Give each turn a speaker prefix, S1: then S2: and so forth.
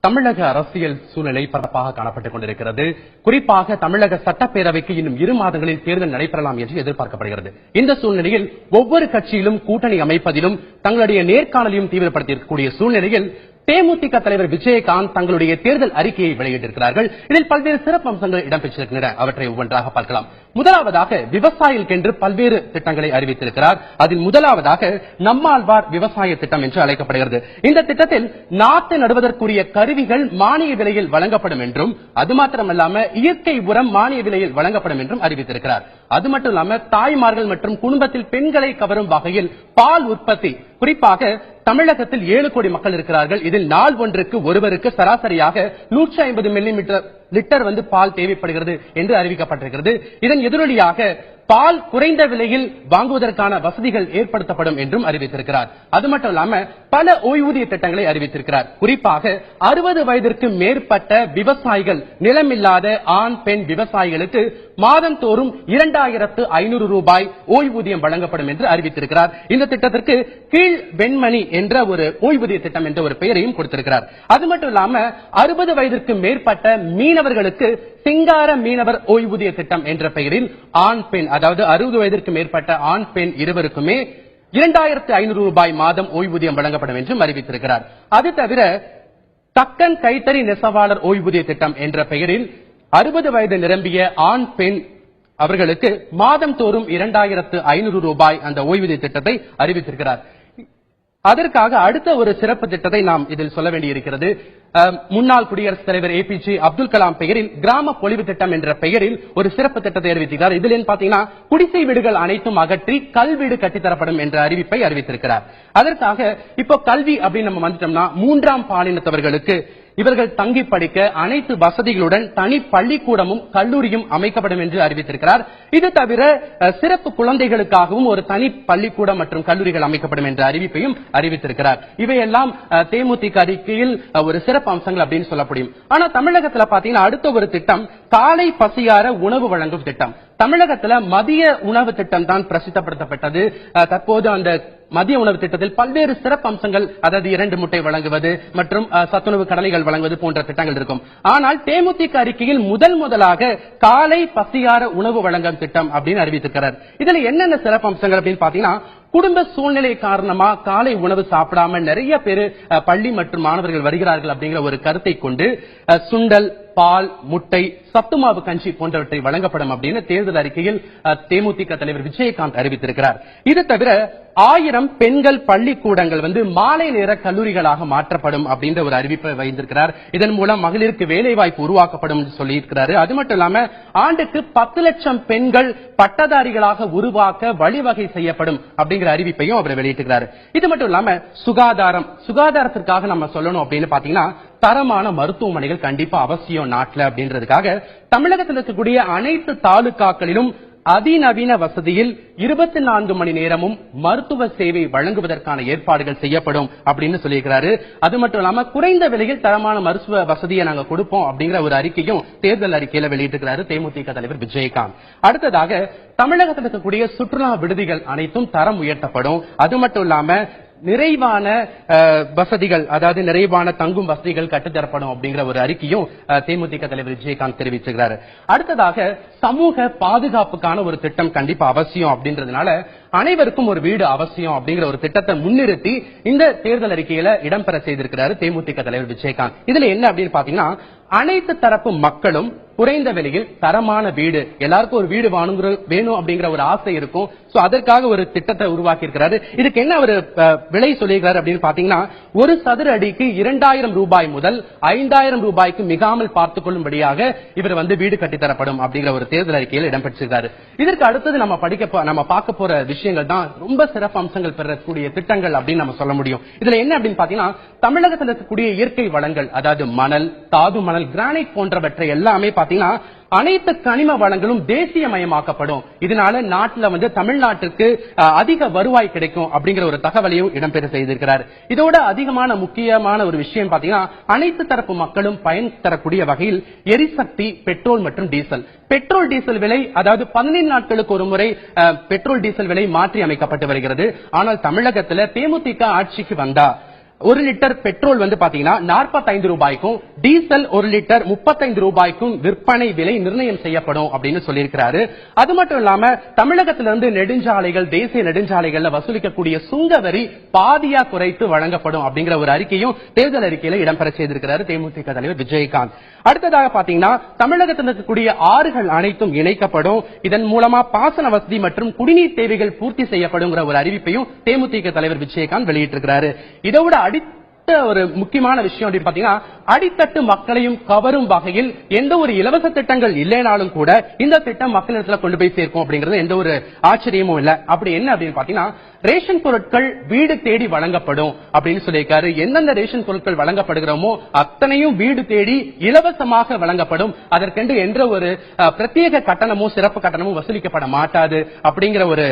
S1: தமிழக அரசியல் சூழ்நிலை பரப்பாக காணப்பட்டுக் கொண்டிருக்கிறது. குறிப்பாக தமிழக சட்டப்பேரவைக்கு இன்னும் 2 மாதங்களில் தேர்தல் நடைபெறலாம் என்று எதிர்பார்க்கப்படுகிறது. இந்த சூழ்நிலையில் ஒவ்வொரு கட்சியிலும் கூட்டணி அமைப்பதிலும் தங்களுடைய நேர்காணலையும் தீவிரப்படுத்தியிருக்கக்கூடிய சூழ்நிலையில் தேமுதிக தலைவர் விஜயகாந்த் தங்களுடைய தேர்தல் அறிக்கையை வெளியிட்டிருக்கிறார்கள். இதில் பல்வேறு சிறப்பு அம்சங்கள் இடம்பெற்றிருக்கின்றன. அவற்றை ஒவ்வொன்றாக பார்க்கலாம். முதலாவதாக விவசாயிகளுக்கென்று பல்வேறு திட்டங்களை அறிவித்திருக்கிறார். அதில் முதலாவதாக நம்மாழ்வார் விவசாய திட்டம் என்று அழைக்கப்படுகிறது. இந்த திட்டத்தில் நாட்டு நடுவதற்குரிய கருவிகள் மானிய விலையில் வழங்கப்படும் என்றும், அது மாத்திரமல்லாம இயற்கை உரம் மானிய விலையில் வழங்கப்படும் என்றும் அறிவித்திருக்கிறார். அது மட்டும் இல்லாம தாய்மார்கள் மற்றும் குடும்பத்தில் பெண்களை கவரும் வகையில் பால் உற்பத்தி, குறிப்பாக தமிழகத்தில் 7 கோடி மக்கள் இருக்கிறார்கள். இதில் நாள் ஒன்றுக்கு ஒருவருக்கு சராசரியாக 150 மில்லிமீட்டர் லிட்டர் பால் தேவைப்படுகிறது என்று அறிவிக்கப்பட்டிருக்கிறது. இதன் எதிரொலியாக பால் குறைந்த விலையில் வாங்குவதற்கான வசதிகள் ஏற்படுத்தப்படும் என்றும் அறிவித்திருக்கிறார். அது மட்டும் இல்லாம பல ஓய்வூதிய திட்டங்களை அறிவித்திருக்கிறார். குறிப்பாக 60 வயதிற்கு மேற்பட்ட விவசாயிகள், நிலமில்லாத ஆண் பெண் விவசாயிகளுக்கு மாதந்தோறும் 2500 ரூபாய் ஓய்வூதியம் வழங்கப்படும் என்று அறிவித்திருக்கிறார். இந்த திட்டத்திற்கு கீழ் வெண்மணி என்ற ஒரு ஓய்வூதிய திட்டம் என்ற ஒரு பெயரையும் கொடுத்திருக்கிறார். அது மட்டும் இல்லாம 60 வயதிற்கு மேற்பட்ட மீனவர்களுக்கு சிங்கார மீனவர் ஓய்வூதிய திட்டம் என்ற பெயரில் ஆண் பெண், அதாவது 60 வயதிற்கு மேற்பட்ட ஆண் பெண் இருவருக்குமே 2500 ரூபாய் மாதம் ஓய்வூதியம் வழங்கப்படும் என்றும் அறிவித்திருக்கிறார். அது தவிர தக்கன் கைத்தறி நெசவாளர் ஓய்வூதிய திட்டம் என்ற பெயரில் 60 வயது நிரம்பிய ஆண் பெண் அவர்களுக்கு மாதம் தோறும் 2500 ரூபாய் அந்த ஓய்வூதிய திட்டத்தை அறிவித்திருக்கிறார். அதற்காக அடுத்த ஒரு சிறப்பு திட்டத்தை நாம் இதில் சொல்ல வேண்டியிருக்கிறது. முன்னாள் குடியரசுத் தலைவர் APJ அப்துல் கலாம் பெயரில் கிராம பொலிவு திட்டம் என்ற பெயரில் ஒரு சிறப்பு திட்டத்தை அறிவித்திருக்கிறார். இதில் பாத்தீங்கன்னா குடிசை வீடுகள் அனைத்தும் அகற்றி கல்வீடு கட்டித்தரப்படும் என்ற அறிவிப்பை அறிவித்திருக்கிறார். அதற்காக இப்போ கல்வி அப்படின்னு நம்ம வந்துட்டோம்னா 3ஆம் பாலினத்தவர்களுக்கு இவர்கள் தங்கி படிக்க அனைத்து வசதிகளுடன் தனி பள்ளிக்கூடமும் கல்லூரியும் அமைக்கப்படும் என்று அறிவித்திருக்கிறார். இது தவிர சிறப்பு குழந்தைகளுக்காகவும் ஒரு தனி பள்ளிக்கூடம் மற்றும் கல்லூரிகள் அமைக்கப்படும் என்ற அறிவிப்பையும் அறிவித்திருக்கிறார். இவையெல்லாம் தேமுதிக அறிக்கையில் ஒரு சிறப்பு அம்சங்கள் அப்படின்னு சொல்ல முடியும். ஆனா தமிழகத்துல பாத்தீங்கன்னா அடுத்த ஒரு திட்டம் காலை பசியார உணவு வழங்கும் திட்டம். தமிழகத்துல மதிய உணவு திட்டம் தான் பிரசித்தப்படுத்தப்பட்டது. தற்போது அந்த மதிய உணவு திட்டத்தில் பல்வேறு சிறப்பு அம்சங்கள், அதாவது 2 முட்டை வழங்குவது மற்றும் சத்துணவு கடலைகள் வழங்குவது போன்ற திட்டங்கள் இருக்கும். ஆனால் தேமுதிக அறிக்கையில் முதலாக காலை பசியார உணவு வழங்கும் திட்டம் அப்படின்னு அறிவித்திருக்கிறார். இதுல என்னென்ன சிறப்பு அம்சங்கள் அப்படின்னு பாத்தீங்கன்னா, குடும்ப சூழ்நிலை காரணமா காலை உணவு சாப்பிடாம நிறைய பேர் பள்ளி மற்றும் மாணவர்கள் வருகிறார்கள் அப்படிங்கிற ஒரு கருத்தை கொண்டு சுண்டல், பால், முட்டை, சத்துமாவு கஞ்சி போன்றவற்றை வழங்கப்படும் அப்படின்னு தேர்தல் அறிக்கையில் தேமுதிக தலைவர் விஜயகாந்த் அறிவித்திருக்கிறார். இது தவிர 1000 பெண்கள் பள்ளிக்கூடங்கள் மாலை நேர கல்லூரிகளாக மாற்றப்படும் அப்படின்ற ஒரு அறிவிப்பை வைத்திருக்கிறார். இதன் மூலம் மகளிருக்கு வேலை வாய்ப்பு உருவாக்கப்படும் சொல்லியிருக்கிறார். அது மட்டும் இல்லாம ஆண்டுக்கு 10 லட்சம் பெண்கள் பட்டதாரிகளாக உருவாக்க வழிவகை செய்யப்படும் அப்படிங்கிற அறிவிப்பையும் அவர் வெளியிட்டிருக்கிறார். இது மட்டும் இல்லாம சுகாதாரத்திற்காக நம்ம சொல்லணும் அப்படின்னு பாத்தீங்கன்னா தரமான மருத்துவமனைகள் கண்டிப்பா அவசியம் நாட்டில் அப்படின்றதுக்காக தமிழகத்தில் இருக்கக்கூடிய அனைத்து தாலுகாக்களிலும் அதிநவீன வசதியில் 24 மணி நேரமும் மருத்துவ சேவை வழங்குவதற்கான ஏற்பாடுகள் செய்யப்படும் அப்படின்னு சொல்லியிருக்கிறாரு. அது மட்டும் இல்லாம குறைந்த விலையில் தரமான மருத்துவ வசதியை நாங்க கொடுப்போம் அப்படிங்கிற ஒரு அறிக்கையும் தேர்தல் அறிக்கையில வெளியிட்டிருக்கிறாரு தேமுதிக தலைவர் விஜயகாந்த். அடுத்ததாக தமிழகத்தில் இருக்கக்கூடிய சுற்றுலா விடுதிகள் அனைத்தும் தரம் உயர்த்தப்படும். அது மட்டும் இல்லாம நிறைவான வசதிகள், அதாவது நிறைவான தங்கும் வசதிகள் கட்டுத்தரப்படும் அப்படிங்கிற ஒரு அறிக்கையும் தேமுதிக தலைவர் விஜயகாந்த் தெரிவிச்சிருக்கிறார். அடுத்ததாக சமூக பாதுகாப்புக்கான ஒரு திட்டம் கண்டிப்பா அவசியம் அப்படின்றதுனால அனைவருக்கும் ஒரு வீடு அவசியம் அப்படிங்கிற ஒரு திட்டத்தை முன்னிறுத்தி இந்த தேர்தல் அறிக்கையில இடம்பெற செய்திருக்கிறார் தேமுதிக தலைவர் விஜயகாந்த். இதுல என்ன அப்படின்னு பாத்தீங்கன்னா, அனைத்து தரப்பு மக்களும் குறைந்த விலையில் தரமான வீடு, எல்லாருக்கும் ஒரு வீடு வேணும் அப்படிங்கிற ஒரு ஆசை இருக்கும். சோ அதற்காக ஒரு திட்டத்தை உருவாக்கி இருக்கிறாரு. இதுக்கு என்ன ஒரு விலை சொல்லியிருக்கிறார் அப்படின்னு பாத்தீங்கன்னா, ஒரு சதுர அடிக்கு 2000 ரூபாய் முதல் 5000 ரூபாய்க்கு மிகாமல் பார்த்துக் கொள்ளும்படியாக இவர் வீடு கட்டித்தரப்படும் அப்படிங்கிற ஒரு தேர்தல் அறிக்கையில் இடம்பெற்றிருக்காரு. இதற்கு அடுத்தது நம்ம பார்க்க போற விஷயங்கள் தான் ரொம்ப சிறப்பு அம்சங்கள் பெறக்கூடிய திட்டங்கள் அப்படின்னு நம்ம சொல்ல முடியும். இதுல என்ன அப்படின்னு பாத்தீங்கன்னா, தமிழகத்தில் இருக்கக்கூடிய இயற்கை வளங்கள், அதாவது மணல், தாது மணல், கிரானைட் போன்றவற்றை எல்லாமே பாத்தீங்கன்னா அனைத்து கனிம வளங்களும் தேசியமயமாக்கப்படும். இதனால நாட்டில் தமிழ்நாட்டிற்கு அதிக வருவாய் கிடைக்கும் அப்படிங்கிற ஒரு தகவலையும் இடம்பெற செய்திருக்கிறார். இதோட அதிகமான முக்கியமான ஒரு விஷயம் பாத்தீங்கன்னா, அனைத்து தரப்பு மக்களும் பயன் தரக்கூடிய வகையில் எரிசக்தி, பெட்ரோல் மற்றும் டீசல். பெட்ரோல் டீசல் விலை, அதாவது 15 நாட்களுக்கு ஒரு முறை பெட்ரோல் டீசல் விலை மாற்றி அமைக்கப்பட்டு வருகிறது. ஆனால் தமிழகத்தில் தேமுதிக ஆட்சிக்கு வந்தா 1 லிட்டர் பெட்ரோல் வந்து பாத்தீங்கன்னா 45 ரூபாய்க்கும் டீசல் 1 லிட்டர் 35 ரூபாய்க்கும் விற்பனை விலை நிர்ணயம் செய்யப்படும் அப்படின்னு சொல்லியிருக்கிறாரு. அது மட்டும் இல்லாம தமிழகத்திலிருந்து நெடுஞ்சாலைகள், தேசிய நெடுஞ்சாலைகள்ல வசூலிக்கக்கூடிய சுங்க வரி பாதியா குறைத்து வழங்கப்படும் அப்படிங்கிற ஒரு அறிக்கையும் தேர்தல் அறிக்கையில இடம்பெற செய்திருக்கிறார் தேமுதிக தலைவர் விஜயகாந்த். அடுத்ததாக பாத்தீங்கன்னா தமிழகத்தில் இருக்கக்கூடிய ஆறுகள் அனைத்தும் இணைக்கப்படும். இதன் மூலமா பாசன வசதி மற்றும் குடிநீர் தேவைகள் பூர்த்தி செய்யப்படும் ஒரு அறிவிப்பையும் தேமுதிக தலைவர் விஜயகாந்த் வெளியிட்டிருக்கிறாரு. இதோட ஒரு முக்கியமான விஷயம் அப்படின்னு பாத்தீங்கன்னா, அடித்தட்டு மக்களையும் கவரும் வகையில் எந்த ஒரு இலவச திட்டங்கள் இல்லைனாலும் கூட இந்த திட்டம் மக்களிடத்துல கொண்டு போய் சேர்க்கும் அப்படிங்கிறது எந்த ஒரு ஆச்சரியமும் இல்ல. அப்படி என்ன அப்படின்னு பாத்தீங்கன்னா, ரேஷன் பொருட்கள் வீடு தேடி வழங்கப்படும் அப்படின்னு சொல்லியிருக்காரு. எந்தெந்த ரேஷன் பொருட்கள் வழங்கப்படுகிறோமோ அத்தனையும் வீடு தேடி இலவசமாக வழங்கப்படும். அதற்கென்று என்ற ஒரு பிரத்யேக கட்டணமோ சிறப்பு கட்டணமோ வசூலிக்கப்பட மாட்டாது அப்படிங்கிற ஒரு